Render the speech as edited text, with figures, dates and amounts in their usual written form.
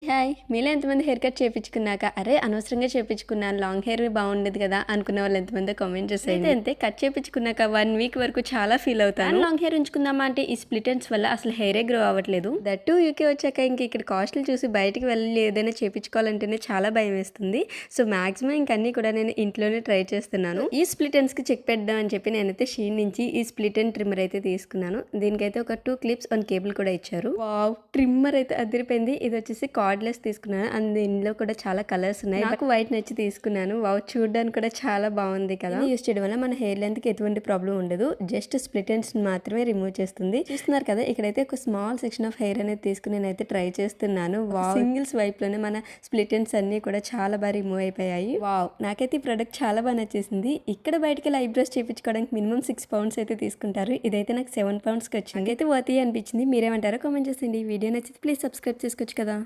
Hi! మీలో ఎంతమంది hair cut చేపించుకున్నాక, అరే! అనవసరంగా చేపించుకున్నాను లాంగ్ హెయిర్ బాగుండేది కదా! అనుకునే వాళ్ళు ఎంతమందో కామెంట్ చేసేయండి. అంతే కట్ చేపించుకున్నాక 1 వీక్ వరకు చాలా ఫీల్ అవుతాను. లాంగ్ హెయిర్ ఉంచుకుందామా అంటే ఈ స్ప్లిట్ ఎండ్స్ వల్ల అసలు హెయిరే గ్రో అవ్వట్లేదు. దట్టు యూకే వచ్చాక ఇంక ఇక్కడ కాస్ట్లు చూసి బయటికి వెళ్ళి ఏదైనా చేపించుకోవాలంటేనే చాలా భయం వేస్తుంది. సో మాక్సిమం ఇంక అన్నీ కూడా నేను ఇంట్లోనే ట్రై చేస్తున్నాను. ఈ స్ప్లిట్ ఎండ్స్కి చెక్ పెడదాం అని చెప్పి నేనైతే షీన్ నుంచి ఈ స్ప్లిట్ ఎండ్ ట్రిమ్మర్ అయితే తీసుకున్నాను. దీనికైతే ఒక 2 క్లిప్స్ 1 కేబుల్ కూడా ఇచ్చారు. వావ్! ట్రిమ్మర్ అయితే అదిరిపోయింది. ఇది వచ్చేసి కార్డ్లెస్ తీసుకున్నాను. అండ్ దీనిలో కూడా చాలా కలర్స్ ఉన్నాయి. నాకు వైట్ నచ్చి తీసుకున్నాను. వావ్! చూడడానికి కూడా చాలా బాగుంది కదా! యూస్ చేయడం వల్ల మన హెయిర్ లెంత్ కి ఎటువంటి ప్రాబ్లం ఉండదు. జస్ట్ స్ప్లిట్ ఎండ్స్ మాత్రమే రిమూవ్ చేస్తుంది. చూస్తున్నారు కదా, ఇక్కడైతే ఒక స్మాల్ సెక్షన్ ఆఫ్ హెయిర్ అనేది తీసుకుని నేనైతే ట్రై చేస్తున్నాను. వావ్! సింగిల్ స్వైప్ లోనే మన స్ప్లిట్ ఎండ్స్ అన్ని కూడా చాలా బాగా రిమూవ్ అయిపోయాయి. వావ్! నాకైతే ఈ ప్రొడక్ట్ చాలా బాగా నచ్చేసింది. ఇక్కడ బయటకి వెళ్ళి ఐబ్రోస్ చేయించుకోవడానికి మినిమం 6 పౌండ్స్ అయితే తీసుకుంటారు. ఇదైతే నాకు 7 పౌండ్స్కి వచ్చింది. అయితే వర్తీ అనిపించింది. మీరేమంటారో కామెంట్ చేసేయండి. వీడియో నచ్చితే ప్లీజ్ సబ్స్క్రైబ్ చేసుకోవచ్చు కదా.